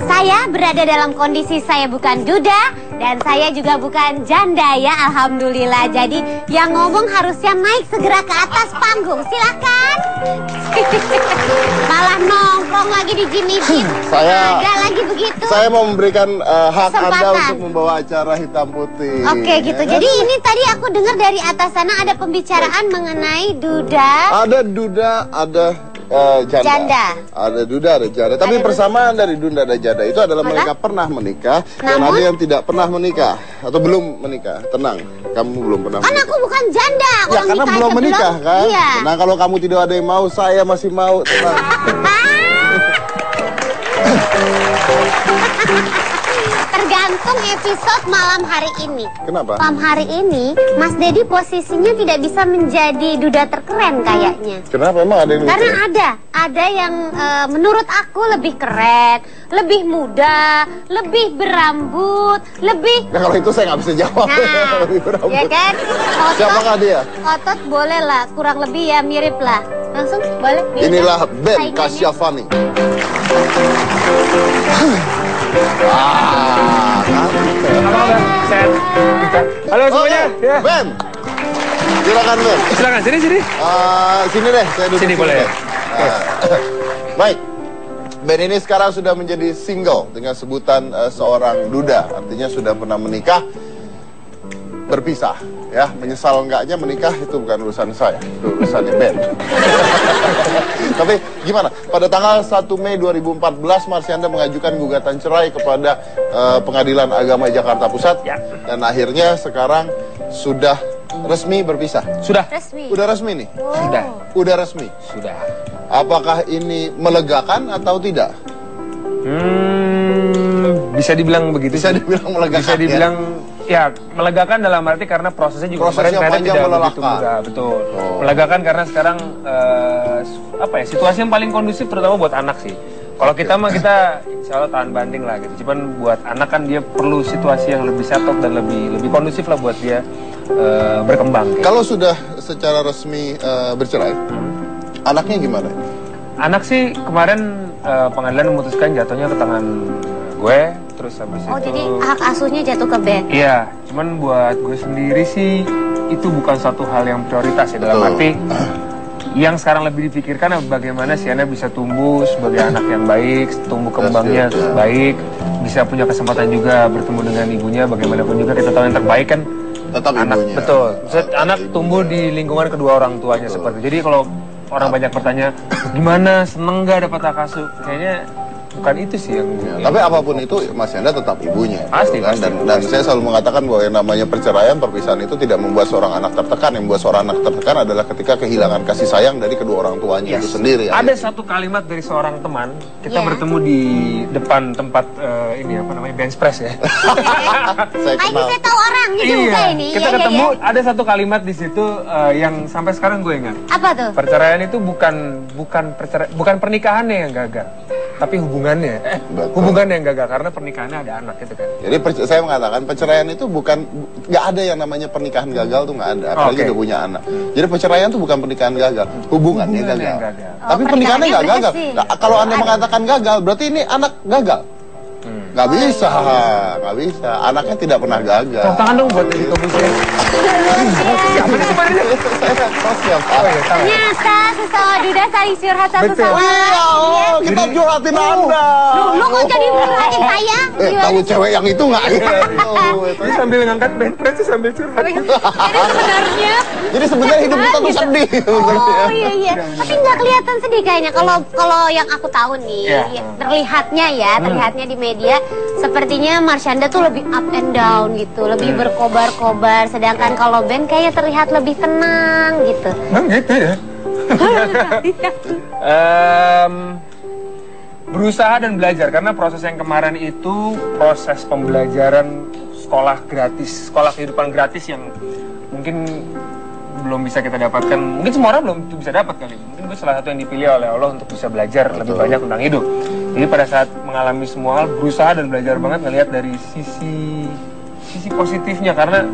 Saya berada dalam kondisi saya bukan duda dan saya juga bukan janda ya, alhamdulillah. Jadi yang ngomong harusnya naik segera ke atas panggung. Silakan. Malah nongkrong lagi di gym-gym. Ada lagi begitu. Saya mau memberikan hak Kesempatan Anda untuk membawa acara hitam putih. Oke gitu. Ya, Jadi ini tadi aku dengar dari atas sana ada pembicaraan mengenai duda. ada duda, ada janda. Ada duda, ada janda. Tapi Ada persamaan dari duda dan janda itu adalah mereka pernah menikah dan ada yang tidak pernah menikah atau belum menikah. Tenang, kamu belum pernah Kan menikah. aku bukan janda. Ya karena belum menikah kan. Iya. Nah kalau kamu tidak ada yang mau, saya masih mau. Tenang. Tergantung episode malam hari ini. Kenapa? Malam hari ini, Mas Dedi posisinya tidak bisa menjadi duda terkeren kayaknya. Kenapa emang ada yang Karena lucu? ada yang menurut aku lebih keren, lebih muda, lebih berambut, lebih. Nah kalau itu saya nggak bisa jawab. Nah, Lebih berambut. ya kan? Siapakah dia? Otot boleh lah, kurang lebih ya mirip lah. Langsung boleh. Yaudah, Inilah Ben saingannya. Kasyafani. Halo semuanya. Ya. Ben, silakan Ben. Silakan sini. Sini deh, saya duduk Sini boleh ya? Baik, Ben ini sekarang sudah menjadi single dengan sebutan seorang duda, artinya sudah pernah menikah, berpisah. Ya, menyesal enggaknya menikah itu bukan urusan saya, itu urusannya Ben. Tapi gimana? Pada tanggal 1 Mei 2014, Marsyanda mengajukan gugatan cerai kepada Pengadilan Agama Jakarta Pusat. Ya. Dan akhirnya sekarang sudah resmi berpisah. Sudah. Resmi. Udah resmi nih? Sudah. Udah resmi. Sudah. Apakah ini melegakan atau tidak? Bisa dibilang begitu. Bisa dibilang melegakan. Bisa dibilang ya melegakan dalam arti karena prosesnya juga Prosesnya kemarin panjang, tidak melelahkan. begitu mudah, betul. Oh. Melegakan karena sekarang apa ya, situasi yang paling kondusif terutama buat anak sih. Kalau kita mah kita insya Allah tahan banding lah gitu. Cuman buat anak kan dia perlu situasi yang lebih settle dan lebih kondusif lah buat dia berkembang. Gitu. Kalau sudah secara resmi bercerai, anaknya gimana? Anak sih kemarin pengadilan memutuskan jatuhnya ke tangan gue, terus habis Oh, itu. jadi hak asuhnya jatuh ke Ben. Iya, cuman buat gue sendiri sih itu bukan satu hal yang prioritas ya, dalam Betul. arti yang sekarang lebih dipikirkan bagaimana Siana bisa tumbuh sebagai anak yang baik, tumbuh kembangnya baik, bisa punya kesempatan juga bertemu dengan ibunya. Bagaimanapun juga kita tahu yang terbaik kan Tetap anak, ibunya. betul. Maksud, Tetap anak ibunya. tumbuh di lingkungan kedua orang tuanya seperti. Jadi kalau orang banyak bertanya gimana, seneng gak dapat hak asuh, kayaknya bukan itu sih yang. Tapi apapun itu, Mas Yanda tetap ibunya. Pasti, gitu kan? pasti. Dan saya selalu mengatakan bahwa yang namanya perceraian, perpisahan itu tidak membuat seorang anak tertekan. Yang membuat seorang anak tertekan adalah ketika kehilangan kasih sayang dari kedua orang tuanya itu sendiri. Ada satu kalimat dari seorang teman, kita Iya. bertemu di depan tempat ini apa namanya, bench press ya. Saya Ini kenal. saya tahu orangnya juga ini. Kita Iya, ketemu, iya. ada satu kalimat di situ yang sampai sekarang gue ingat. Apa tuh? Perceraian itu bukan pernikahannya yang gagal, tapi hubungannya. Betul. Hubungannya yang gagal karena pernikahannya ada anak gitu kan. Jadi saya mengatakan perceraian itu nggak ada yang namanya pernikahan gagal tuh nggak ada. Apalagi Oke. udah punya anak. Jadi perceraian itu bukan pernikahan gagal, hubungannya gagal. yang gagal. Tapi Oh, pernikahannya nggak gagal. pernikahannya Nah, kalau Anda mengatakan gagal, berarti ini anak gagal. Nggak bisa, nggak bisa. Anaknya tidak pernah gagal. Tepuk tangan dong buat Deddy Corbuzier. Siapa nih sebenarnya? Oh iya, tahu. Ternyata sesama duda saling curhat satu Betul. sama lain. Iya, oh, kita curhatin Anda. Lu kok jadi curhatin saya? Tahu cewek yang itu nggak? Ini sambil ngangkat bench press sambil curhat. Jadi sebenarnya. Jadi sebenarnya hidup kita tuh sedih. Oh iya. Tapi nggak kelihatan sedih kayaknya. Kalau yang aku tahu nih, Iya. terlihatnya di media, sepertinya Marsyanda tuh lebih up and down gitu, lebih berkobar-kobar. Sedangkan kalau Ben kayaknya terlihat lebih tenang gitu. Emang gitu ya? Berusaha dan belajar, karena proses yang kemarin itu proses pembelajaran sekolah gratis, sekolah kehidupan gratis yang mungkin belum bisa kita dapatkan. Mungkin semua orang belum bisa dapat kali. Mungkin gue salah satu yang dipilih oleh Allah untuk bisa belajar lebih banyak tentang hidup. Jadi pada saat mengalami semua hal, berusaha dan belajar banget ngelihat dari sisi positifnya, karena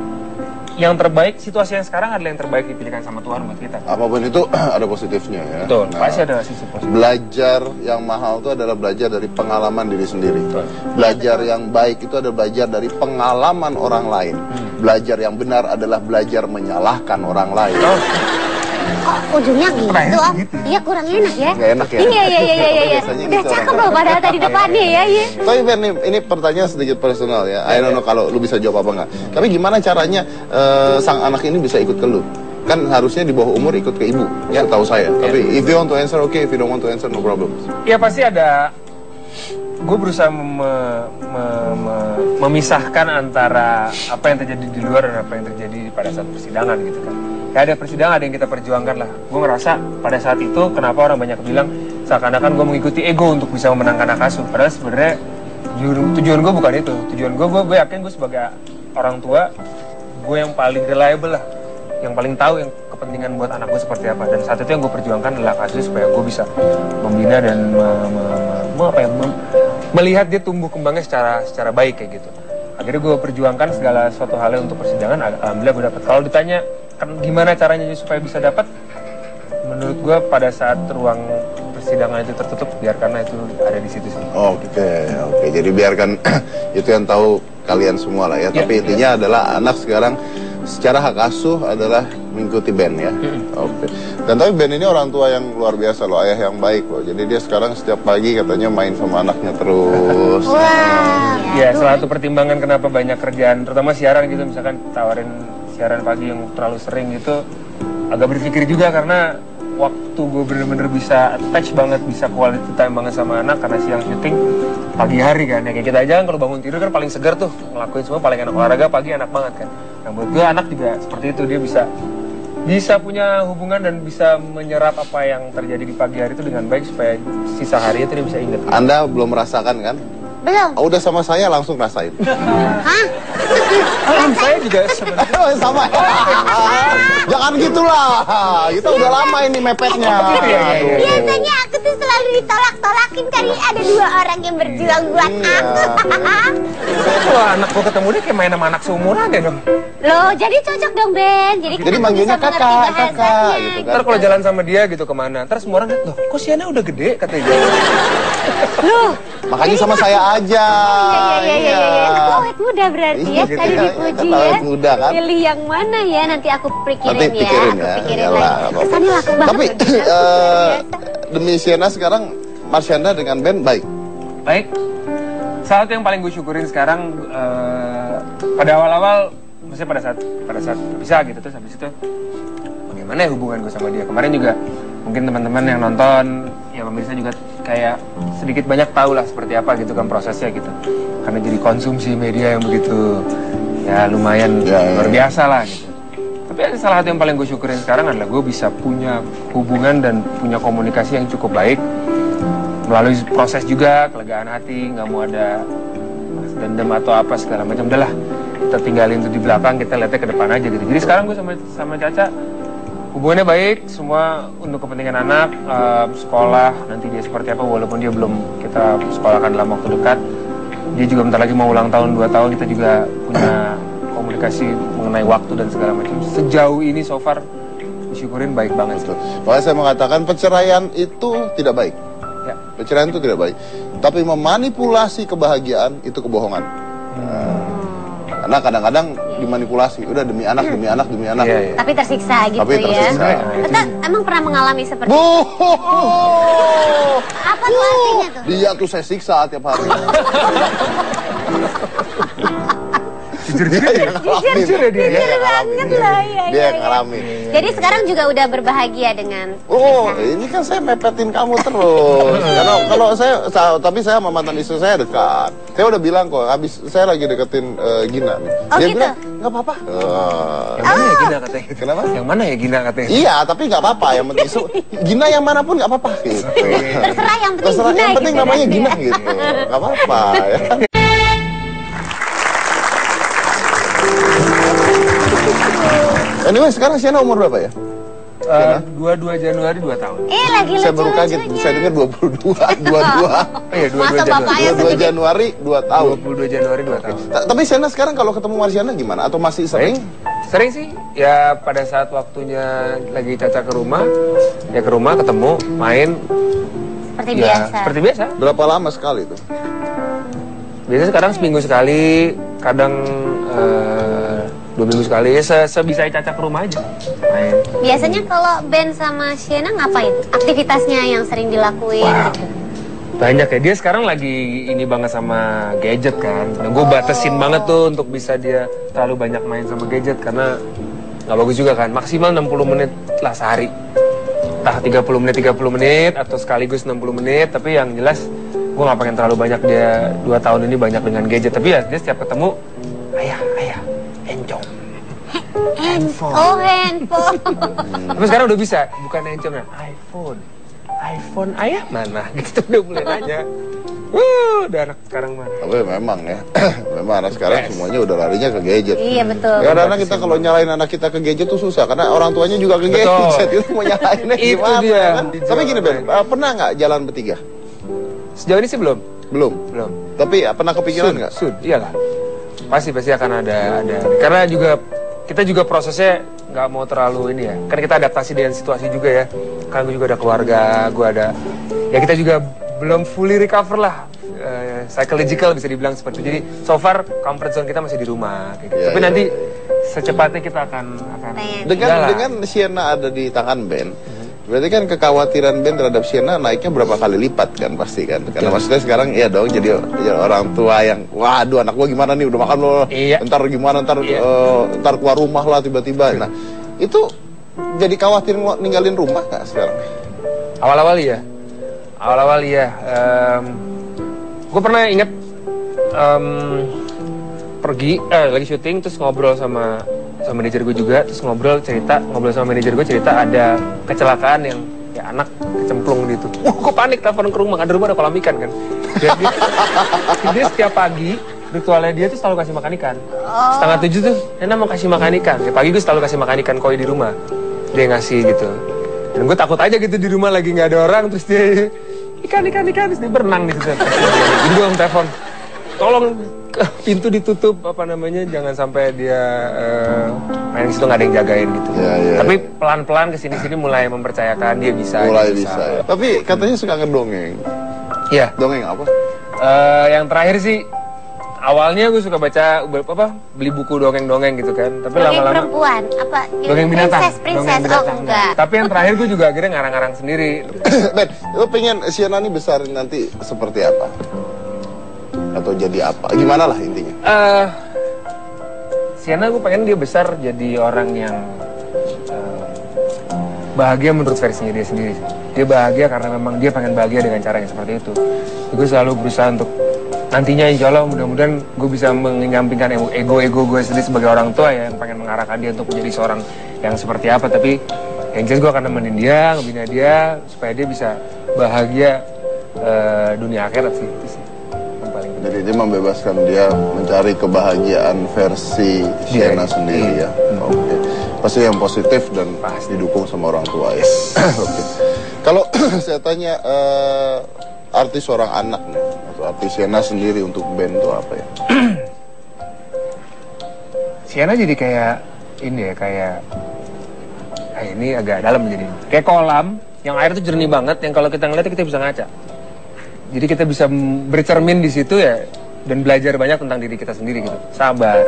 yang terbaik, situasi yang sekarang adalah yang terbaik dipilihkan sama Tuhan buat kita. Apapun itu ada positifnya ya. Betul, pasti ada sisi positif. Belajar yang mahal itu adalah belajar dari pengalaman diri sendiri. Betul. Belajar yang baik itu adalah belajar dari pengalaman orang lain. Belajar yang benar adalah belajar menyalahkan orang lain. Kok ujungnya gitu, Om? Iya, kurang enak ya. Nggak enak ya? Iya. Biasanya Udah gitu cakep orang. loh padahal tadi depannya ya. Iya. Tapi Ben, ini pertanyaan sedikit personal ya. I don't know kalau lu bisa jawab apa enggak. Tapi gimana caranya sang anak ini bisa ikut ke lu? Kan harusnya di bawah umur ikut ke ibu, setahu saya. Tapi if you want to answer, okay. If you don't want to answer, no problem. Ya pasti ada. Gue berusaha memisahkan antara apa yang terjadi di luar dan apa yang terjadi pada saat persidangan gitu kan. Kayak ada persidangan, ada yang kita perjuangkan lah. Gue ngerasa pada saat itu kenapa orang banyak bilang seakan-akan gue mengikuti ego untuk bisa memenangkan hak asuh. Padahal sebenarnya tujuan gue bukan itu. Tujuan gue yakin gue sebagai orang tua, gue yang paling reliable lah, yang paling tahu yang kepentingan buat anak gue seperti apa. Dan saat itu yang gue perjuangkan adalah kasus supaya gue bisa membina dan melihat dia tumbuh kembangnya secara baik kayak gitu. Akhirnya gue perjuangkan segala suatu halnya untuk persidangan. Alhamdulillah gue dapat. Kalau ditanya kan gimana caranya supaya bisa dapat, menurut gue pada saat ruang persidangan itu tertutup, biarkanlah itu ada di situ sih. Oke. Jadi biarkan itu yang tahu kalian semua lah ya. Tapi intinya adalah anak sekarang secara hak asuh adalah mengikuti Ben ya. Oke. Dan tapi Ben ini orang tua yang luar biasa loh, ayah yang baik loh. Jadi dia sekarang setiap pagi katanya main sama anaknya terus. Wah. Ya, salah satu pertimbangan kenapa banyak kerjaan, terutama siaran gitu, misalkan tawarin siaran pagi yang terlalu sering gitu, agak berpikir juga karena waktu gue bener-bener bisa attach banget, bisa quality time banget sama anak karena siang syuting, pagi hari kan, ya kayak kita aja kan kalau bangun tidur kan paling segar tuh, ngelakuin semua paling enak, olahraga pagi enak banget kan. Nah buat gue anak juga seperti itu, dia bisa punya hubungan dan bisa menyerap apa yang terjadi di pagi hari itu dengan baik supaya sisa hari itu dia bisa ingat. Anda belum merasakan kan? Belum. Oh, udah sama saya langsung rasain. Hah? Saya juga sebenarnya Sama ya. Jangan gitulah. Kita udah lama ini mepetnya. Iya. Biasanya aku tuh selalu ditolak-tolakin karena ada dua orang yang berjuang buat aku. kalau anak gue ketemu dia kayak main sama anak seumuran ya dong. Loh, jadi cocok dong Ben. Jadi manggilnya kakak gitu kan. Ntar kalau jalan sama dia gitu kemana, ntar semua orang lihat, loh kok Siana udah gede katanya. Loh, Makanya sama saya aja. iya. Aku awet muda berarti ya, Iya, tadi iya, dipuji iya, ya. awet muda kan. Pilih yang mana ya, nanti aku pikirin Nanti ya. pikirin Aku ya. pikirin Iyalah, lagi. apa-apa. Kesannya laku banget. Tapi loh, biasa. demi Siena sekarang Marsyanda dengan Ben baik. Baik, salah satu yang paling gue syukurin sekarang pada awal-awal, maksudnya pada saat bisa gitu, terus habis itu bagaimana ya hubungan gue sama dia. Kemarin juga mungkin teman-teman yang nonton, ya pemirsa juga kayak sedikit banyak tahu lah seperti apa gitu kan prosesnya gitu. Karena jadi konsumsi media yang begitu ya lumayan luar biasa lah gitu. Tapi ada salah satu yang paling gue syukurin sekarang adalah gue bisa punya hubungan dan punya komunikasi yang cukup baik melalui proses juga kelegaan hati, nggak mau ada dendam atau apa segala macam. Udahlah, kita tinggalin itu di belakang, kita lihatnya ke depan aja gitu. Jadi sekarang gue sama Caca hubungannya baik, semua untuk kepentingan anak, sekolah nanti dia seperti apa, walaupun dia belum kita sekolahkan dalam waktu dekat. Dia juga bentar lagi mau ulang tahun 2 tahun, kita juga punya komunikasi mengenai waktu dan segala macam. Sejauh ini so far disyukurin baik banget sih. Makanya saya mengatakan perceraian itu tidak baik. Ya. Perceraian itu tidak baik. Tapi memanipulasi kebahagiaan itu kebohongan. Karena kadang-kadang dimanipulasi, udah demi anak. Iya. Tapi tersiksa gitu Tapi tersiksa. ya. Betul, emang pernah mengalami seperti itu? Apa tuh artinya tuh? Dia tuh saya siksa tiap hari. Jujur juga dia. Jujur ya dia. Jujur banget lah ya. Dia yang ngalamin. Jadi sekarang juga udah berbahagia dengan Oh, ini kan saya mepetin kamu terus. Karena kalau tapi saya sama mantan istri saya dekat. Saya udah bilang kok, habis saya lagi deketin Gina nih. Oh, Dia gitu? bilang nggak apa-apa. Yang mana ya Gina katanya? Kenapa? Yang mana ya Gina katanya? Iya, tapi nggak apa-apa. Yang penting Gina yang manapun nggak apa-apa. Gitu. terserah yang penting Terserah, Gina yang penting gitu. namanya Gina gitu. Nggak apa-apa. Ya. Anyway, sekarang Siana umur berapa ya? 22 Januari 2 tahun. Lagi Saya baru kaget, saya dengar 22, 22. Oh iya, 22 Masa Januari. bapaknya 22 Januari 2 tahun. 22 Januari 2 tahun. Tapi Sienna sekarang kalau ketemu Marciana gimana? Atau masih sering? Sering sih, ya pada saat waktunya lagi Caca ke rumah, ya ke rumah ketemu, main, Seperti ya biasa. seperti biasa. Berapa lama sekali itu? Biasanya sekarang seminggu sekali, kadang 2 minggu sekali, ya sebisa Caca ke rumah aja main. Biasanya kalau Ben sama Sienna ngapain? Aktivitasnya yang sering dilakuin Wow. gitu. Banyak ya, dia sekarang lagi ini banget sama gadget kan. Nah, gue batasin banget tuh untuk bisa dia terlalu banyak main sama gadget karena nggak bagus juga kan. Maksimal 60 menit lah sehari. Entah 30 menit atau sekaligus 60 menit. Tapi yang jelas gue nggak pengen terlalu banyak dia 2 tahun ini banyak dengan gadget. Tapi ya dia setiap ketemu, ayah, encong. Handphone. Tapi sekarang udah bisa, bukan encong ya, iPhone ayah mana? Gitu udah mulai nanya. Udah anak sekarang mana? Tapi memang ya, memang anak sekarang semuanya udah larinya ke gadget. Iya betul. Karena kita kalau nyalain anak kita ke gadget tuh susah, karena orang tuanya juga ke Betul. gadget. Itu mau nyalainnya Itu gimana? dia. Kan? Tapi gini Ben, pernah nggak jalan bertiga? Sejauh ini sih belum. Belum. Tapi Pernah kepikiran nggak? Iyalah. Pasti akan ada. Karena juga kita juga prosesnya nggak mau terlalu ini ya. Kan kita adaptasi dengan situasi juga ya. Kan gue juga ada keluarga, gue ada. Ya kita juga belum fully recover lah. Psychological bisa dibilang seperti itu. Jadi so far comfort zone kita masih di rumah. Kayak gitu. Ya, Tapi ya, nanti ya. secepatnya kita akan Dengan Sienna ada di tangan Ben, berarti kan kekhawatiran Ben terhadap Sienna naiknya berapa kali lipat kan pasti kan? Karena maksudnya sekarang iya dong jadi orang tua yang waduh anak gua gimana nih udah makan belum? Iya. Ntar gimana ntar ntar keluar rumah lah tiba-tiba. Nah itu jadi khawatir ninggalin rumah nggak sekarang? Awal-awal iya. Gue pernah inget pergi lagi syuting terus ngobrol sama manajer gue juga, terus ngobrol sama manajer gue cerita ada kecelakaan yang ya anak kecemplung gitu. Gue panik telepon ke rumah, ada rumah ada kolam ikan kan. Dia setiap pagi ritualnya dia tuh selalu kasih makan ikan. 6:30 tuh, Nena mau kasih makan ikan. Tiap pagi gue selalu kasih makan ikan koi di rumah. Dia ngasih gitu. Dan gue takut aja gitu di rumah lagi nggak ada orang, terus dia ikan, terus dia berenang di situ. Jadi gue telepon, tolong pintu ditutup jangan sampai dia main di situ nggak ada yang jagain gitu. Ya. Tapi pelan-pelan kesini-sini mulai mempercayakan dia bisa. Mulai bisa. Ya. Tapi katanya suka ngedongeng. Iya. Dongeng apa? Yang terakhir sih awalnya gue suka baca beli buku dongeng-dongeng gitu kan. Tapi Dongeng lama-lama perempuan apa? dongeng binatang. Princess. Oh enggak. Tapi yang terakhir gue juga akhirnya ngarang-ngarang sendiri. Ben, lo pengen Sienna ini besar nanti seperti apa? Atau jadi apa? Gimana lah intinya? Sienna gue pengen dia besar jadi orang yang bahagia menurut versinya dia sendiri. Dia bahagia karena memang dia pengen bahagia dengan cara yang seperti itu. Gue selalu berusaha untuk nantinya insya Allah mudah-mudahan gue bisa menyampingkan ego gue sendiri sebagai orang tua ya, yang pengen mengarahkan dia untuk menjadi seorang yang seperti apa. Tapi yang jelas gue akan nemenin dia, ngebina dia supaya dia bisa bahagia dunia akhirat sih. Itu sih yang paling penting. Jadi dia membebaskan dia mencari kebahagiaan versi Sienna sendiri ya. Oke. Pasti yang positif dan didukung sama orang tua ya. Oke. Kalau saya tanya arti seorang anak nih, atau arti Sienna sendiri untuk Ben itu apa ya? Sienna jadi kayak ini ya, kayak ini agak dalam jadi kayak kolam yang air itu jernih banget, yang kalau kita ngeliat kita bisa ngaca. Jadi kita bisa bercermin di situ ya dan belajar banyak tentang diri kita sendiri gitu. Sabar,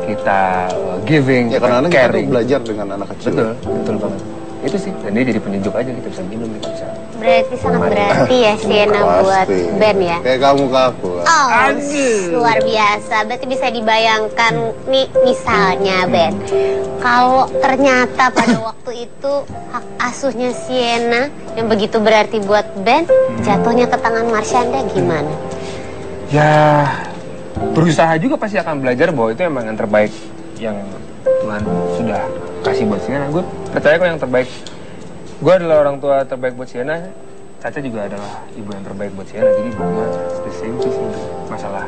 kita giving, Ya kita karena kita tuh caring. belajar dengan anak kecil. Betul banget. Itu sih. Dan dia jadi penyejuk aja, kita bisa minum, kita bisa. Berarti sangat berarti ya Sienna buat Pasti. Ben ya. Kayak kamu ke aku. Oh, luar biasa. Berarti bisa dibayangkan nih misalnya Ben, kalau ternyata pada waktu itu hak asuhnya Sienna yang begitu berarti buat Ben jatuhnya ke tangan Marshanda gimana? Ya, berusaha juga pasti akan belajar bahwa itu emang yang terbaik yang Tuhan sudah kasih buat Sienna. Gue percaya kok yang terbaik. Gue adalah orang tua terbaik buat Sienna. Caca juga adalah ibu yang terbaik buat Sienna. Jadi gue the same sih masalah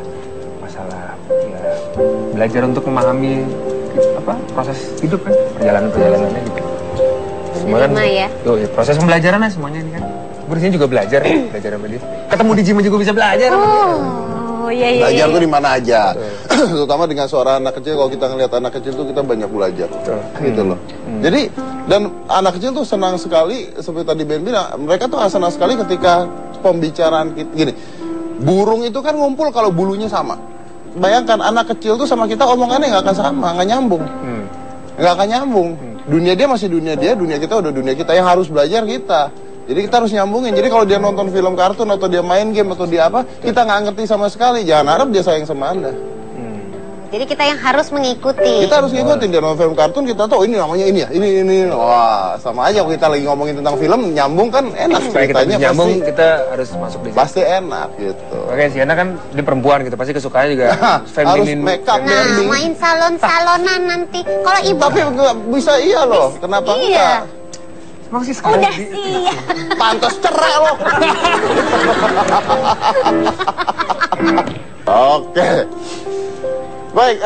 ya belajar untuk memahami proses hidup kan, perjalanannya gitu. Semua kan, ya. Proses pembelajaran lah semuanya ini kan. Gue di sini juga belajar sama dia. Ketemu di gym juga bisa belajar. Oh, iya. Belajar tuh di mana aja. Terutama dengan suara anak kecil, kalau kita ngeliat anak kecil tuh kita banyak belajar. Gitu loh. Jadi, dan anak kecil tuh senang sekali, seperti tadi Ben bilang, mereka tuh senang sekali ketika pembicaraan kita. Gini, burung itu kan ngumpul kalau bulunya sama. Bayangkan anak kecil tuh sama kita omongannya nggak akan sama, nggak nyambung. Nggak akan nyambung. Dunia dia masih dunia dia, dunia kita udah dunia kita, yang harus belajar kita. Jadi kita harus nyambungin. Jadi kalau dia nonton film kartun atau dia main game atau dia apa, kita nggak ngerti sama sekali. Jangan harap dia sayang sama Anda. Jadi kita yang harus mengikuti. Kita harus ngikutin. Dia nonton film kartun, kita tahu ini namanya ini ya, ini. Wah, sama aja kalau kita lagi ngomongin tentang film, nyambung kan enak. Supaya kita Ceritanya nyambung, pasti, kita harus masuk di situ. pasti enak gitu. Oke, Sienna kan dia perempuan gitu, pasti kesukaannya juga Harus feminin. make up, Nah, bending. main salon-salonan nanti. Kalau ibu Tapi nggak bisa iya loh. Kenapa Iya. enggak? Emang sih sekarang udah sih. Pantas cerai loh. Oke. Baik,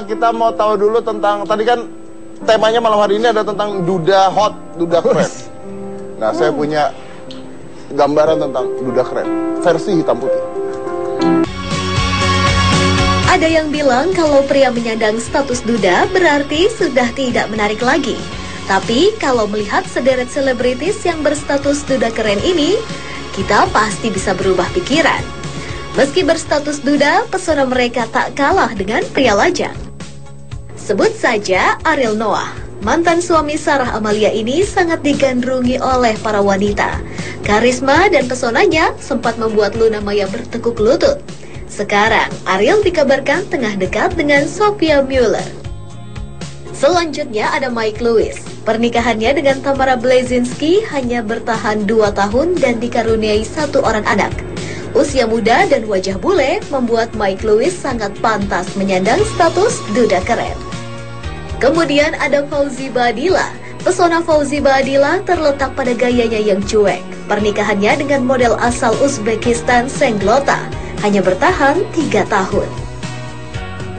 kita mau tahu dulu tentang, tadi kan temanya malam hari ini ada tentang duda hot, duda keren. Nah, saya punya gambaran tentang duda keren, versi hitam putih. Ada yang bilang kalau pria menyandang status duda berarti sudah tidak menarik lagi. Tapi kalau melihat sederet selebritis yang berstatus duda keren ini, kita pasti bisa berubah pikiran. Meski berstatus duda, pesona mereka tak kalah dengan pria lajang. Sebut saja Ariel Noah. Mantan suami Sarah Amalia ini sangat digandrungi oleh para wanita. Karisma dan pesonanya sempat membuat Luna Maya bertekuk lutut. Sekarang, Ariel dikabarkan tengah dekat dengan Sophia Muller. Selanjutnya ada Mike Lewis. Pernikahannya dengan Tamara Blazinski hanya bertahan 2 tahun dan dikaruniai 1 orang anak. Usia muda dan wajah bule membuat Mike Lewis sangat pantas menyandang status duda keren. Kemudian ada Fauzi Baadila. Pesona Fauzi Baadila terletak pada gayanya yang cuek. Pernikahannya dengan model asal Uzbekistan Senglota hanya bertahan 3 tahun.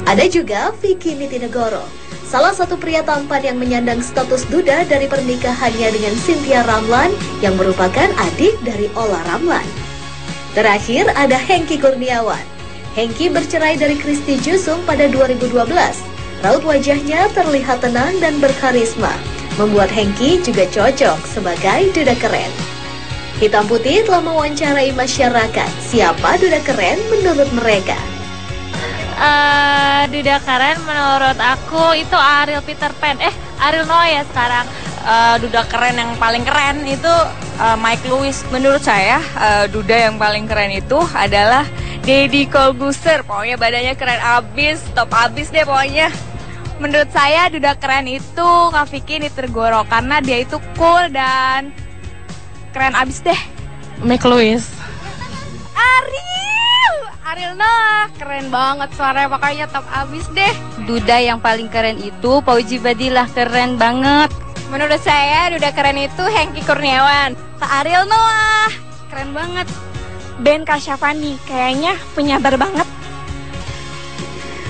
Ada juga Vicky Nitinegoro, salah satu pria tampan yang menyandang status duda dari pernikahannya dengan Cynthia Ramlan yang merupakan adik dari Ola Ramlan. Terakhir ada Hengky Kurniawan. Hengky bercerai dari Christy Jusung pada 2012. Raut wajahnya terlihat tenang dan berkarisma, membuat Hengky juga cocok sebagai duda keren. Hitam Putih telah mewawancarai masyarakat siapa duda keren menurut mereka. Duda keren menurut aku itu Ariel Peter Pan. Ariel Noah ya sekarang. Duda keren yang paling keren itu Mike Lewis. Menurut saya duda yang paling keren itu adalah Deddy Corbuzier. Pokoknya badannya keren abis, top abis deh pokoknya. Menurut saya duda keren itu Kak Vicky Nitinegoro karena dia itu cool dan keren abis deh. Mike Lewis. Ariel Noah keren banget suaranya, pokoknya top abis deh. Duda yang paling keren itu Fauzi Baadila, keren banget. Menurut saya duda keren itu Hengky Kurniawan. Ariel Noah keren banget. Ben Kasyafani kayaknya penyabar banget.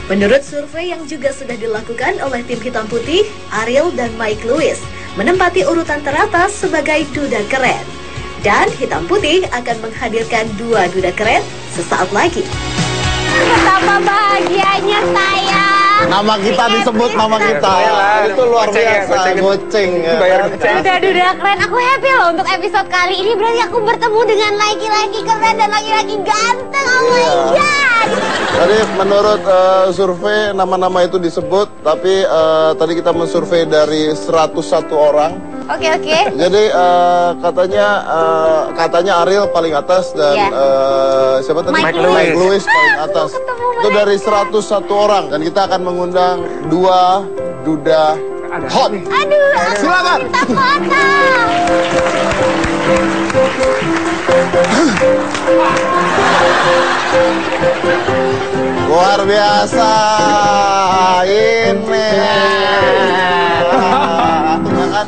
Menurut survei yang juga sudah dilakukan oleh tim Hitam Putih, Ariel dan Mike Lewis menempati urutan teratas sebagai duda keren. Dan Hitam Putih akan menghadirkan 2 duda keren sesaat lagi. Betapa bahagianya saya. Nama kita disebut nama kita. Itu luar biasa. Goceng. Duda keren. Aku happy loh untuk episode kali ini. Berarti aku bertemu dengan laki-laki keren dan laki-laki ganteng. Oh my god. Tadi menurut survei nama-nama itu disebut, tapi tadi kita mensurvei dari 101 orang. Oke. Jadi katanya Ariel paling atas dan siapa tadi? Mike Lewis paling atas. Itu dari 101 orang dan kita akan mengundang 2 duda hot. Aduh, Silakan. minta foto. Luar biasa ini. Kan?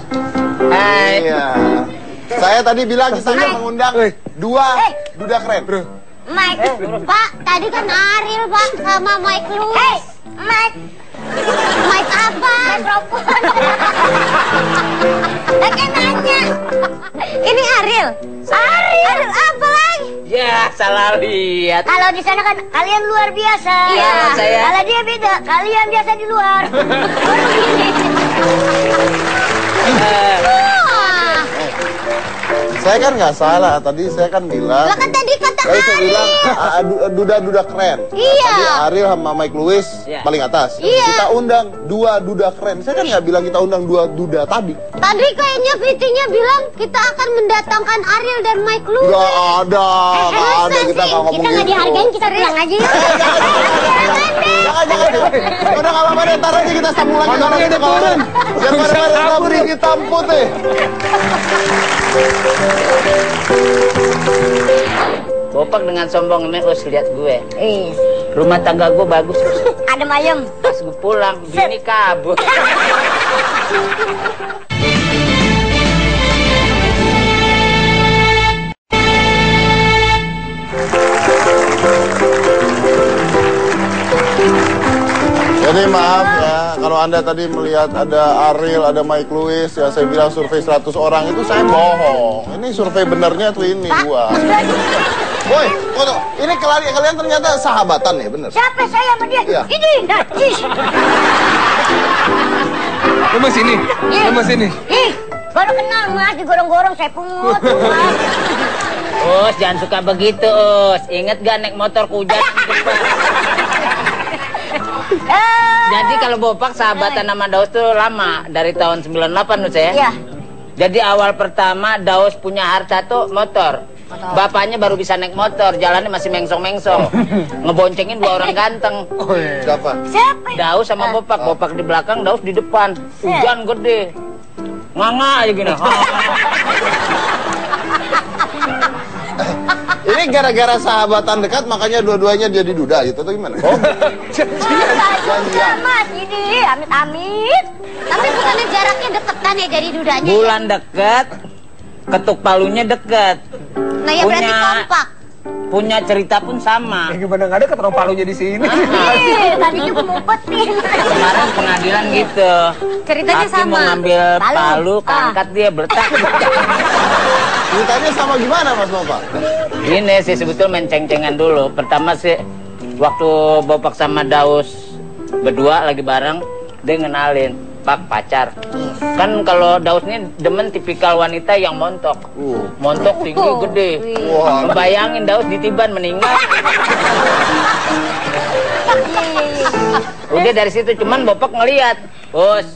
Iya. Saya tadi bilang kita akan mengundang 2 duda keren. Mike, Pak, tadi kan Ariel, Pak, sama Mike Lewis. Mike, Mic apa? Mikrofon. Lagi nanya. Ini Ariel. Ariel apa lagi? Ya, salah lihat. Kalau di sana kan kalian luar biasa. Iya, saya. Kalau dia beda, kalian biasa di luar. Saya kan nggak salah, tadi saya kan bilang. Lah kan tadi kata Tadi saya Ariel. bilang duda-duda keren. Iya. Tadi Ariel sama Mike Lewis Iya. paling atas. Iya. Kita undang 2 duda keren. Saya kan nggak bilang kita undang 2 duda tadi. Tadi kayaknya Vitinya bilang kita akan mendatangkan Ariel dan Mike Lewis. Nggak ada, nggak ada. Kita nggak ngomong Kita nggak gitu. dihargain, kita pulang aja yuk. Jangan. Udah nggak apa-apa deh, ntar aja kita sambung lagi kalau gitu kalau biar pada kabur hitam putih. Bopak dengan sombong ini, Us, lihat gue. Rumah tangga gue bagus, Us. Ada mayem. Pas gue pulang, bini kabur. Jadi maaf ya, kalau Anda tadi melihat ada Ariel, ada Mike Lewis, ya saya bilang survei 100 orang itu saya bohong. Ini survei benernya tuh ini gua. Woi, foto. Ini kalian ternyata sahabatan ya, bener? Siapa saya sama dia? Iya. Ini, najis. Lu mas ini, lu mas ini. Ih, baru kenal mas, digorong-gorong saya pungut. Us, jangan suka begitu, Us. Ingat gak naik motor hujan di depan? Jadi kalau Bopak sahabatan sama Daus tuh lama, dari tahun 98 Us ya. Iya. Jadi awal pertama Daus punya harta tuh motor. Bapaknya baru bisa naik motor, jalannya masih mengsong-mengsong. Ngeboncengin 2 orang ganteng. Siapa? Siapa? Daus sama Bopak, Bopak di belakang, Daus di depan. Hujan gede. Nganga aja gini. Ini gara-gara sahabatan dekat makanya dua-duanya jadi duda gitu atau gimana? Oh, Iya mas, ini amit-amit. Tapi bukannya jaraknya deketan ya jadi dudanya? Bulan deket, ketuk palunya deket. Nah ya berarti kompak. Punya cerita pun sama. Gimana nggak ada ketemu palunya di sini? Tadinya gue ngumpetin. Kemarin pengadilan gitu. Ceritanya Hakim sama. mau ngambil Palu. palu, keangkat dia bertak. ceritanya sama gimana Mas Bapak? Ini sih sebetulnya main ceng-cengan dulu. Pertama sih waktu Bopak sama Daus berdua lagi bareng, dia ngenalin, Pak pacar. Kan kalau Daus ini demen tipikal wanita yang montok. Montok tinggi gede. Wah. Bayangin Daus ditiban meninggal. Udah dari situ cuman Bopak ngeliat, Us,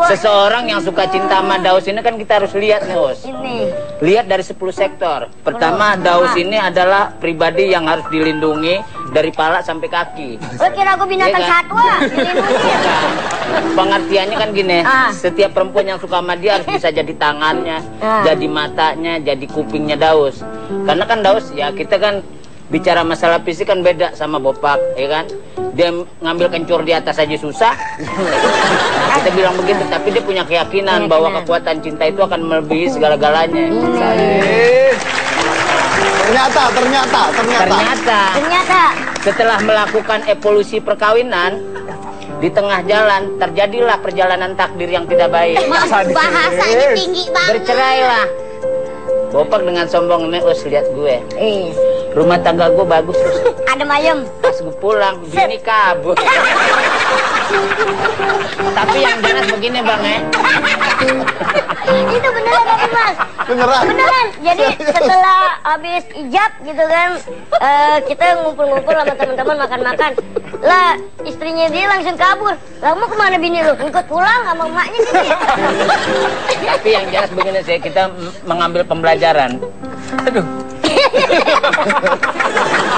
seseorang yang suka cinta sama Daus ini kan kita harus lihat nih, Us. Lihat dari 10 sektor. Pertama, Daus ini adalah pribadi yang harus dilindungi dari pala sampai kaki. Gue kira gue binatang Iya kan? satwa. Dilindungi. Pengertiannya kan gini, setiap perempuan yang suka sama dia harus bisa jadi tangannya, jadi matanya, jadi kupingnya Daus. Karena kan Daus, ya kita kan bicara masalah fisik kan beda sama Bopak, ya kan? Dia ngambil kencur di atas aja susah. Kita bilang begitu, tapi dia punya keyakinan bahwa kekuatan cinta itu akan melebihi segala-galanya. Ternyata. Setelah melakukan evolusi perkawinan, di tengah jalan terjadilah perjalanan takdir yang tidak baik. Bahasanya tinggi banget. Bercerailah. Bopak dengan sombong nih, Us, lihat gue. Rumah tangga gue bagus, Us. Ada mayem. Pas gue pulang, bini kabur. Tapi yang jelas begini, Bang, ya. Itu beneran tapi mas. Beneran. Jadi setelah habis ijab gitu kan, kita ngumpul-ngumpul sama teman-teman makan-makan. Lah istrinya dia langsung kabur. Lah mau kemana bini lu? Ikut pulang sama emaknya sini. Tapi yang jelas begini sih, kita mengambil pembelajaran. Aduh.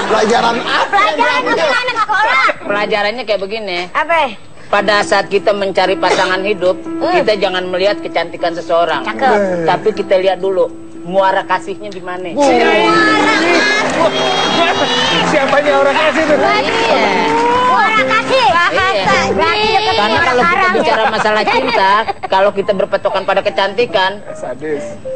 Pelajaran apa? Pelajaran apa anak sekolah? Pelajarannya kayak begini. Apa? Pada saat kita mencari pasangan hidup, kita jangan melihat kecantikan seseorang. Cakep. Tapi kita lihat dulu muara kasihnya di mana. Siapanya orang kasih tuh? Iya. kasih. Iya. Karena kalau kita bicara masalah cinta, kalau kita berpatokan pada kecantikan,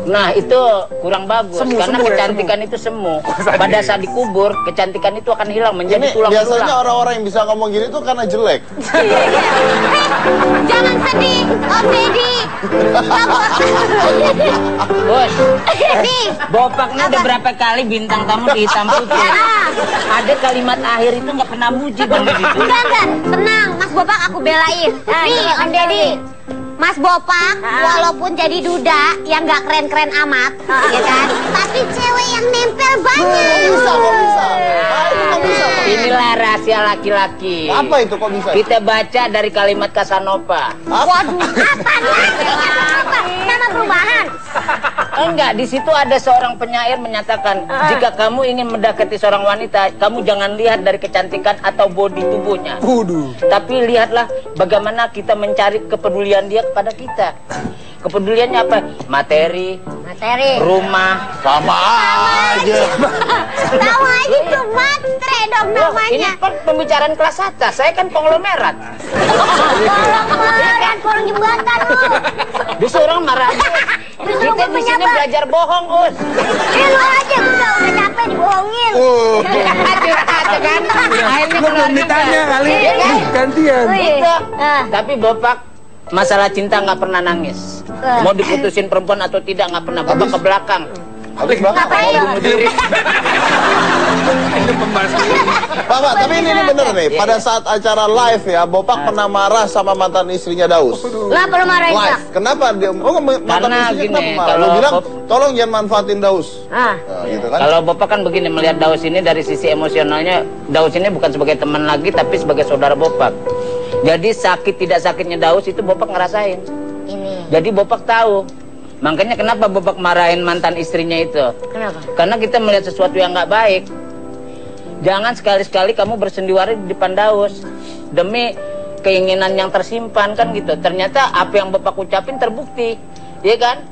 nah itu kurang bagus. Karena kecantikan itu semu. Pada saat dikubur, kecantikan itu akan hilang menjadi tulang belulang. Biasanya orang-orang yang bisa ngomong gini tuh karena jelek. Jangan sedih, Om Deddy. Bos, Bopaknya udah berapa kali bintang tamu di Hitam Putih. Ada kalimat akhir itu nggak pernah muji Bang di situ. Enggak, tenang, Mas Bopak aku belain. Nih, Om Deddy. Mas Bopak, walaupun jadi duda yang nggak keren-keren amat, ya kan? Tapi cewek yang nempel banyak. Kok bisa? Kok bisa? Inilah rahasia laki-laki. Apa itu kok bisa? Kita baca dari kalimat Casanova. Waduh, apa nih? Apa? Nama perubahan. Enggak, di situ ada seorang penyair menyatakan, jika kamu ingin mendekati seorang wanita, kamu jangan lihat dari kecantikan atau bodi tubuhnya. Tapi lihatlah bagaimana kita mencari kepedulian dia kepada kita. Kepeduliannya apa? Materi, rumah. Sama aja. Tahu aja tuh matre dong namanya. Ini kan pembicaraan kelas atas, saya kan konglomerat. Kolong jembatan lu. Bisa orang marah. Kita di sini belajar bohong, Us. Lu aja udah capek dibohongin. Curhat kan? Akhirnya belum ditanya kali. Gantian. Gitu. Tapi Bopak masalah cinta nggak pernah nangis. Mau diputusin perempuan atau tidak nggak pernah. Bopak ke belakang. Habis banget. Bunuh diri. Bapak, tapi ini bener nih. Pada saat acara live ya, Bopak pernah marah sama mantan istrinya Daus. Lah perlu marahin Live. Kak. Kenapa dia? Mantan Karena istrinya gini, kenapa marah? kalau Lu bilang, Bob- tolong jangan manfaatin Daus. Nah, gitu kan? Kalau Bopak kan begini melihat Daus ini dari sisi emosionalnya, Daus ini bukan sebagai teman lagi tapi sebagai saudara Bopak. Jadi sakit tidak sakitnya Daus itu Bopak ngerasain. Jadi Bopak tahu. Makanya kenapa Bopak marahin mantan istrinya itu? Kenapa? Karena kita melihat sesuatu yang nggak baik. Jangan sekali-sekali kamu bersendiwara di depan Daus demi keinginan yang tersimpan kan gitu. Ternyata apa yang Bapak ucapin terbukti, ya kan?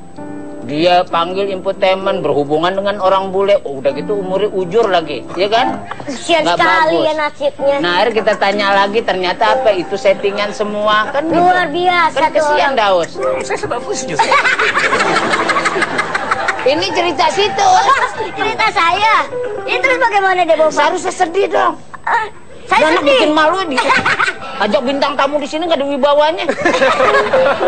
Dia panggil infotainment berhubungan dengan orang bule, udah gitu umurnya ujur lagi, ya kan? Kesian Nggak sekali bagus. ya nasibnya. Nah, akhirnya kita tanya lagi, ternyata apa itu settingan semua kan? Gitu. Luar biasa Kan tuh kesian orang. Daus. Saya sudah putus justru. Ini cerita situ. Cerita saya. Ini terus bagaimana deh Bopak? Seharusnya sedih dong. Saya Anak sedih. bikin malu dia. Ajak bintang tamu di sini nggak ada wibawanya.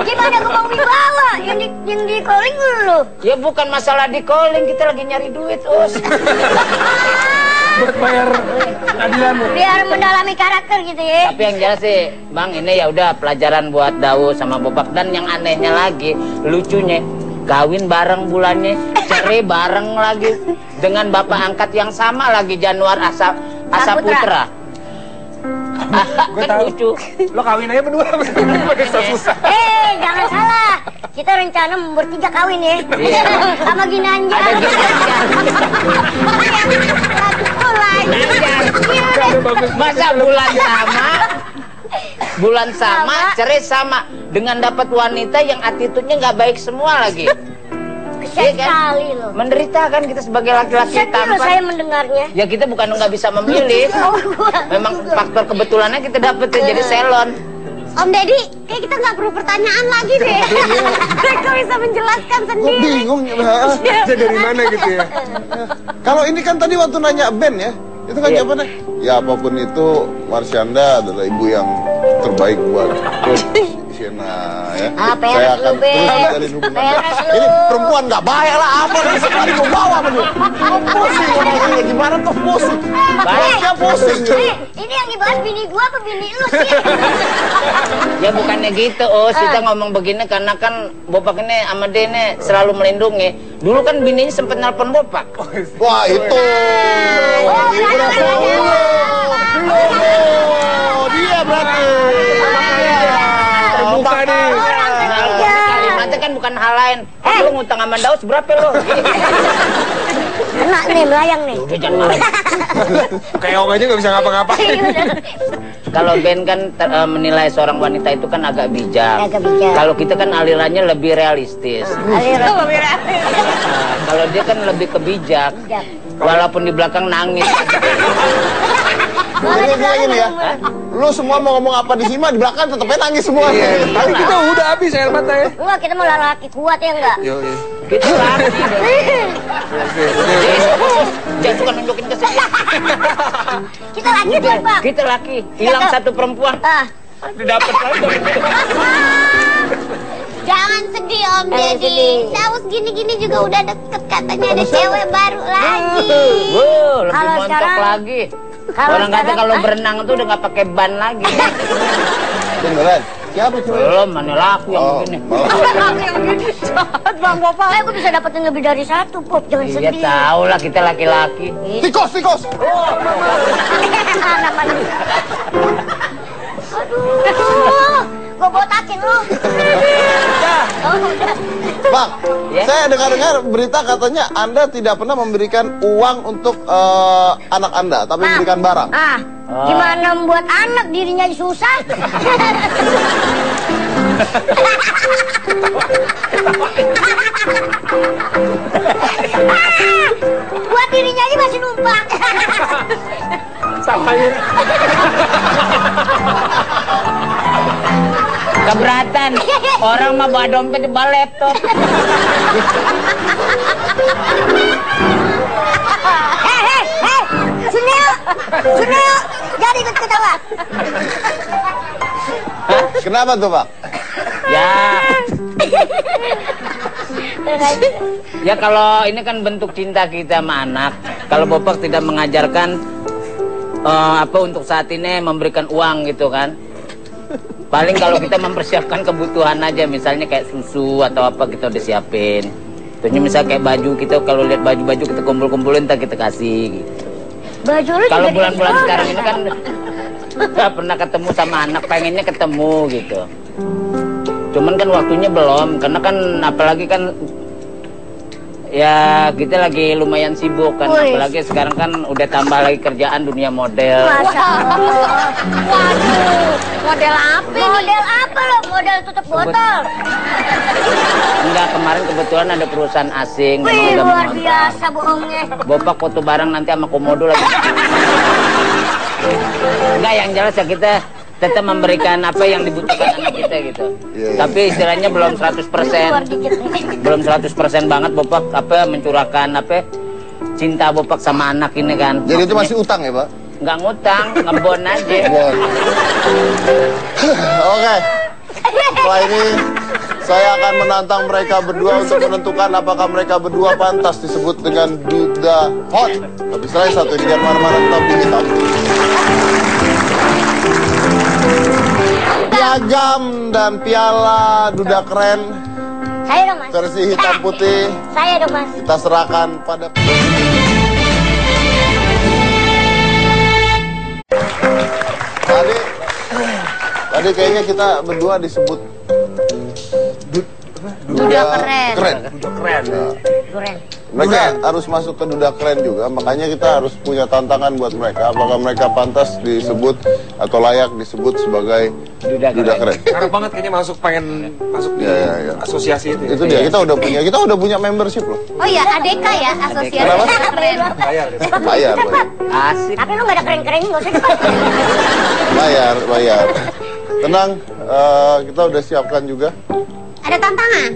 Gimana gue mau wibawa? Yang di calling lu. Ya bukan masalah di calling, kita lagi nyari duit, Us. Buat bayar adilan. Biar mendalami karakter gitu ya. Tapi yang jelas sih, Bang, ini ya udah pelajaran buat Daus sama Bopak. Dan yang anehnya lagi, lucunya, kawin bareng bulannya, cerai bareng lagi dengan bapak angkat yang sama lagi, Januar Asa Putra. Gue Kan tahu. lucu. Lo kawin aja berdua pakai susah. Jangan salah. Kita rencana bertiga kawin ya. Iya. Sama Ginanjar. Ada Ginanjar. Masa bulan sama, cerai sama, dengan dapat wanita yang attitude-nya nggak baik semua lagi. Kesian Iya kan? sekali loh. Menderita kan kita sebagai laki-laki Sedih loh saya tampan. mendengarnya. Ya kita bukan nggak bisa memilih. Memang faktor kebetulannya kita dapet ya, jadi selon. Om Deddy, kayak kita nggak perlu pertanyaan lagi deh. Mereka bisa menjelaskan Kok sendiri. bingung ya? Bisa dari mana gitu ya? Kalau ini kan tadi waktu nanya Ben ya, itu kan Iya. jawabannya. Ya apapun itu, Marsyanda adalah ibu yang terbaik buat Sienna ya. Apa yang Saya harus akan lu, Ben? terus menjalin hubungan. Apa yang harus lu? Ini perempuan nggak baik lah, apa nih sekali mau bawa menuju. Pusing ngomongnya gimana tuh pusing. Bosnya pusing. Ini yang dibahas bini gua apa bini lu sih? Ya bukannya gitu, kita ngomong begini karena kan Bopak ini sama dia ini selalu melindungi. Dulu kan bininya sempet nelpon Bopak. Wah itu. Dia berarti. Terbuka nih. Kalimatnya kan bukan hal lain. Lu ngutang sama Daus berapa lo? Kena nih melayang nih. Udah jangan marah. Kayak Ong aja nggak bisa ngapa-ngapain. Kalau Ben kan menilai seorang wanita itu kan agak bijak. Agak bijak. Kalau kita kan alirannya lebih realistis. Kalau dia kan lebih kebijak. Walaupun di belakang nangis. Gini ya. Lu semua mau ngomong apa di sini mah di belakang tetepnya nangis semua. Tapi kita udah habis air mata ya. Enggak, kita mau laki kuat ya enggak? Yo. Kita laki. Jangan suka nunjukin ke sini. Kita laki kuat, Bang. Kita laki. Hilang satu perempuan. Didapat lagi. Jangan sedih Om Deddy. Saus gini-gini juga udah deket, katanya ada cewek baru lagi. Lebih Kalau montok sekarang- lagi. kalau Orang kata sekarang, kalau berenang tuh udah nggak pakai ban lagi. Beneran? Siapa cewek? Belum, mana laku yang begini. Bang Bapak, aku bisa dapetin lebih dari satu, Pop. Jangan Iya sedih. tahu lah kita laki-laki. Tikus. Aduh, gua botakin lu. Oh, udah. Bang, Ya? saya dengar-dengar berita katanya Anda tidak pernah memberikan uang untuk anak Anda, tapi memberikan barang. Gimana membuat anak dirinya susah? Buat dirinya aja masih numpang. Keberatan. Orang mah bawa dompet bawa laptop. Hei, Sunil, jadi ikut ketawa. Kenapa tuh, Pak? Ya kalau ini kan bentuk cinta kita sama anak. Kalau Bapak tidak mengajarkan apa untuk saat ini memberikan uang gitu kan. Paling kalau kita mempersiapkan kebutuhan aja, misalnya kayak susu atau apa kita udah siapin. Tentunya misalnya kayak baju, kita kalau lihat baju-baju kita kumpul-kumpulin ntar kita kasih gitu. Baju lu Kalau juga bulan-bulan dikasih sekarang orang. ini kan nggak pernah ketemu sama anak, pengennya ketemu gitu. Cuman kan waktunya belum, karena kan apalagi kan ya kita lagi lumayan sibuk kan, Wih. apalagi sekarang kan udah tambah lagi kerjaan dunia model. Masya Allah. Waduh, model apa nih? Model apa lo? Model tutup botol. Enggak, kemarin kebetulan ada perusahaan asing Wih, memang udah luar mengontrak. biasa bohongnya. Bapak foto bareng nanti sama komodo lagi. Enggak, yang jelas ya kita tetap memberikan apa yang dibutuhkan anak kita gitu. Iya. Tapi istilahnya belum 100%. Keluar dikit nih. Belum 100% banget Bapak apa mencurahkan apa cinta Bapak sama anak ini kan. Jadi itu masih utang ya, Pak? Nggak ngutang, ngebon aja. Bon. Oke. Setelah ini saya akan menantang mereka berdua untuk menentukan apakah mereka berdua pantas disebut dengan Duda Hot. Tapi setelah satu ini jangan mana-mana, tetap di Hitam. Piagam dan piala Duda Keren Saya dong, Mas. versi hitam putih Saya dong, Mas. kita serahkan pada Tadi kayaknya kita berdua disebut Duda Keren. Keren. Keren. Mereka harus masuk ke Duda Keren juga, makanya kita harus punya tantangan buat mereka. Apakah mereka pantas disebut atau layak disebut sebagai Duda Keren? Harap banget kayaknya pengen masuk di Ya. asosiasi itu. Itu dia, kita udah punya membership loh. Oh iya, ADK ya, asosiasi Kenapa? keren. Bayar. Bayar. Asik. Tapi lu gak ada keren-kerennya, gak usah cepat. Bayar. Tenang, kita udah siapkan juga. Ada tantangan?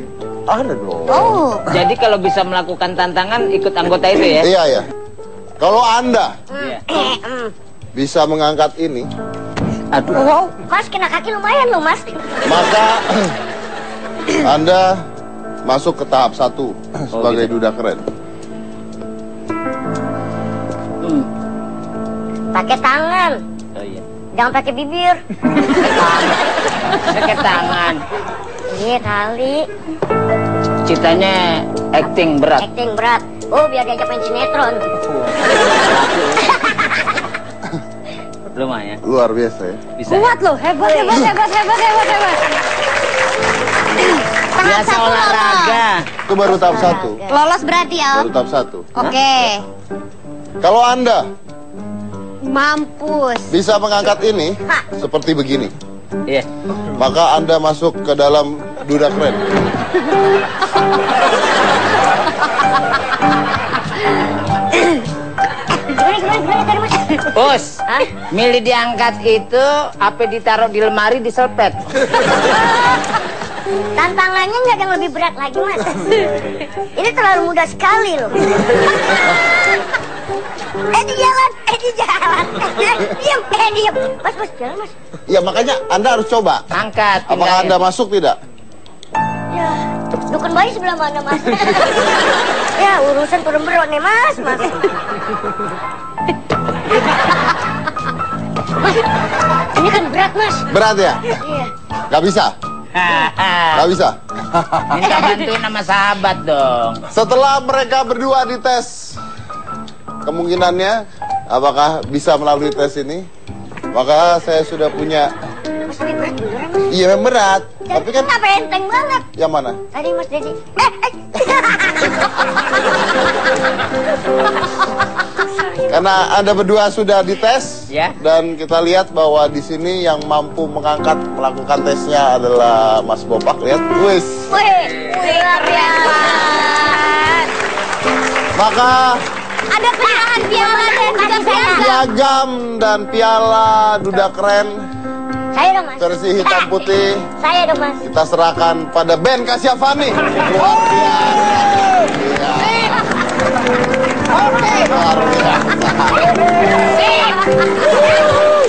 Ada dong. Oh. Jadi kalau bisa melakukan tantangan ikut anggota itu ya. Iya. Kalau Anda Iya. bisa mengangkat ini, Aduh. Wow, Mas kena kaki lumayan loh, Mas. maka Anda masuk ke tahap 1 sebagai gitu. Duda Keren. Pakai tangan, Oh iya. jangan pakai bibir. Pakai tangan. Iya kali, Citanya acting berat. acting berat. Oh, biar diajak main sinetron. Lumayan. Luar biasa ya. Bisa. Kuat loh, hebat. Tahap Biasa 1 olahraga. Itu baru tahap 1. Lolos berarti ya, Baru tahap 1. Oke. Kalau Anda Mampus. bisa mengangkat ini seperti begini, Iya. maka Anda masuk ke dalam Duda Keren. Gimana tadi, Mas? Us, milih diangkat itu apa ditaruh di lemari diselpet? Tantangannya nggak ada yang lebih berat lagi, Mas. Ini terlalu mudah sekali loh. Di jalan. Diam. Mas, jalan, Mas. Ya makanya Anda harus coba. Angkat. Apakah Anda masuk tidak? Ya, dukun bayi sebelah mana, Mas? Ya, urusan perempuan nih, Mas. Mas, ini kan berat, Mas. Berat ya? Iya. Gak bisa? Gak bisa? Minta bantuin sama sahabat dong. Setelah mereka berdua dites kemungkinannya apakah bisa melalui tes ini, maka saya sudah punya. Mas, lebih berat beneran, Mas. Iya memang berat, tapi kan Kenapa enteng banget? yang mana? Tadi Mas Dedi. Karena Anda berdua sudah dites, Ya. dan kita lihat bahwa di sini yang mampu melakukan tesnya adalah Mas Bopak. Lihat, wis. Wih, luar biasa. Maka Ada penyerahan piala dan juga piagam. piagam dan piala duda keren Saya dong, Mas. versi hitam putih Saya dong, Mas. kita serahkan pada Ben Kasyafani. Luar biasa. Luar biasa.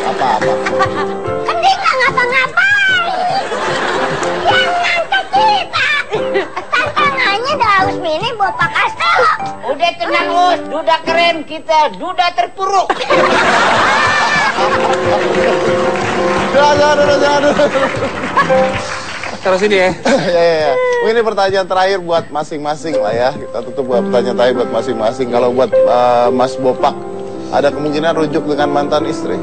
Apa-apa. Kan dia nggak ngapa-ngapain. Yang ngangkat kita. Tantangannya Daus Mini Bopak Castelo. Udah tenang Us, duda keren kita, duda terpuruk. Jangan. Terus ini ya. Ya. Ini pertanyaan terakhir buat masing-masing lah ya. Kita tutup buat pertanyaan terakhir buat masing-masing. Kalau buat Mas Bopak, ada kemungkinan rujuk dengan mantan istri?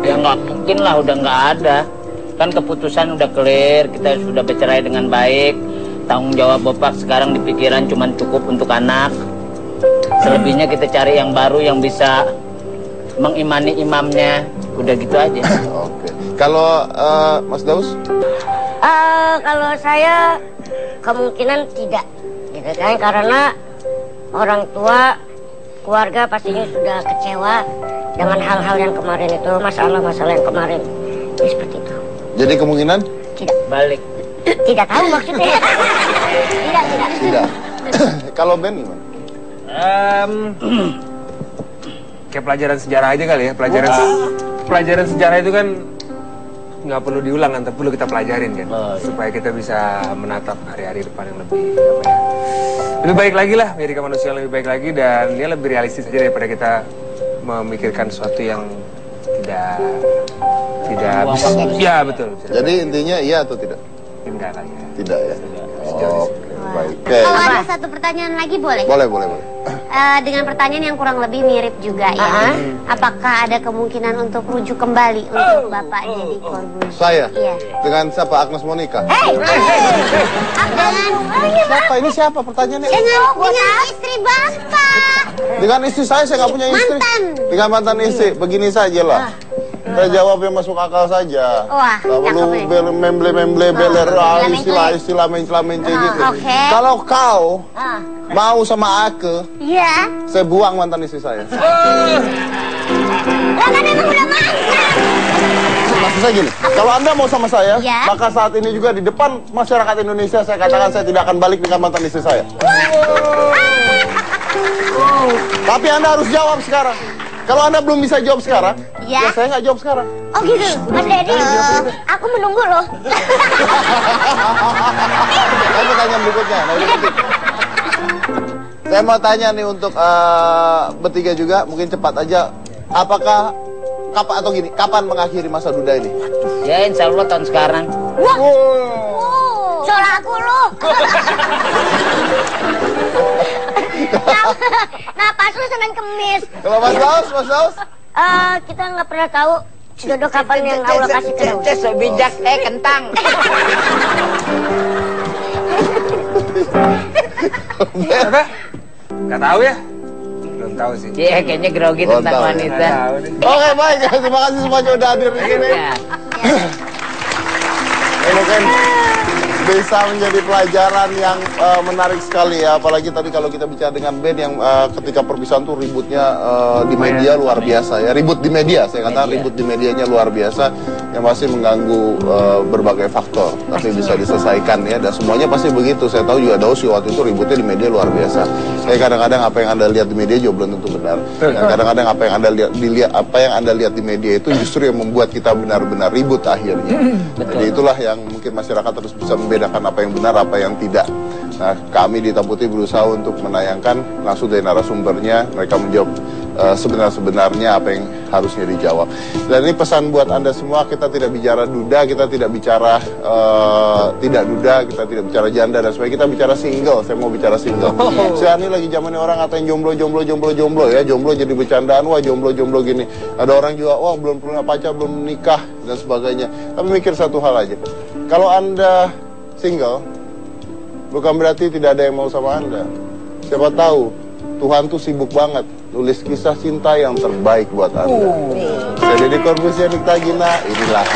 Ya nggak mungkin lah, udah nggak ada. Kan keputusan udah clear, kita sudah bercerai dengan baik. Tanggung jawab Bopak sekarang di pikiran cuma cukup untuk anak. Selebihnya kita cari yang baru yang bisa mengimani imamnya. Udah gitu aja. Oke. Kalau Mas Daus? Kalau saya kemungkinan tidak, gitu kan? Karena orang tua, keluarga pastinya sudah kecewa dengan hal-hal yang kemarin itu, masalah-masalah yang kemarin. Ya, seperti itu. Jadi kemungkinan? Tidak. Balik. Tidak tahu maksudnya. Tidak. Kalau Ben gimana? Kayak pelajaran sejarah aja kali ya. Pelajaran sejarah itu kan nggak perlu diulang kan, tapi perlu kita pelajarin kan, supaya kita bisa menatap hari-hari depan yang lebih baik lagi lah, menjadikan manusia yang lebih baik lagi, dan dia lebih realistis aja daripada kita memikirkan sesuatu yang tidak bisa. Ya betul. Jadi intinya iya atau tidak? Tidak kali ya. Tidak ya. Baik. Oke. Kalau ada satu pertanyaan lagi boleh? Boleh. Dengan pertanyaan yang kurang lebih mirip juga ya. Apakah ada kemungkinan untuk rujuk kembali untuk Bapak Deddy Corbuzier? Saya? Iya. Dengan siapa? Agnes Monica? Dengan Siapa? Ini siapa pertanyaannya? dengan istri Bapak. Dengan istri saya nggak punya istri. Mantan. Dengan mantan istri. Begini saja lah. Saya jawab yang masuk akal saja. Wah, tak perlu memble beler istilah mencela-mencela gitu. Oke. Kalau kau mau sama aku, Iya. saya buang mantan istri saya. Lah kan emang udah mantan. Maksud saya gini, kalau Anda mau sama saya, Ya. maka saat ini juga di depan masyarakat Indonesia saya katakan saya tidak akan balik dengan mantan istri saya. Tapi Anda harus jawab sekarang. Kalau Anda belum bisa jawab sekarang, Ya. ya saya nggak jawab sekarang. Oh gitu, Mas Dedi. Aku menunggu loh. Saya mau tanya berikutnya. Saya mau tanya nih untuk bertiga juga, mungkin cepat aja. Apakah kapan mengakhiri masa duda ini? Ya insya Allah tahun sekarang. Soal aku loh. Napas lu Senin Kemis. Kalau Mas Daus? Kita nggak pernah tahu jodoh kapan yang Allah kasih ke Daus. So bijak kentang. Apa? Nggak tahu ya? Belum tahu sih. Iya kayaknya grogi Belum tentang tahu ya. wanita. Nggak tahu nih. Oke, baik. Terima kasih semuanya udah hadir di sini. Ya. Mungkin bisa menjadi pelajaran yang menarik sekali ya. Apalagi tadi kalau kita bicara dengan band yang ketika perpisahan tuh ributnya di media luar biasa ya. Ribut di media, saya katakan ribut di medianya luar biasa yang pasti mengganggu berbagai faktor. Tapi bisa diselesaikan ya, dan semuanya pasti begitu. Saya tahu juga Daus waktu itu ributnya di media luar biasa. Saya kadang-kadang apa yang Anda lihat di media juga belum tentu benar. Dan kadang-kadang apa yang Anda lihat di media itu justru yang membuat kita benar-benar ribut akhirnya. Jadi itulah yang mungkin masyarakat terus bisa membedakan apa yang benar, apa yang tidak. Nah, kami di Hitam Putih berusaha untuk menayangkan langsung dari narasumbernya, mereka menjawab sebenarnya apa yang harusnya dijawab. Dan ini pesan buat Anda semua, kita tidak bicara duda, kita tidak bicara tidak duda, kita tidak bicara janda dan sebagainya, kita bicara single. Saya mau bicara single. Sekarang ini lagi zamannya orang ngatain jomblo ya, jomblo jadi bercandaan, wah jomblo gini. Ada orang juga, wah belum punya pacar, belum menikah dan sebagainya. Tapi mikir satu hal aja, kalau Anda single, bukan berarti tidak ada yang mau sama Anda. Siapa tahu Tuhan tuh sibuk banget nulis kisah cinta yang terbaik buat Anda. Saya Deddy Corbuzier, Nikta Gina, inilah.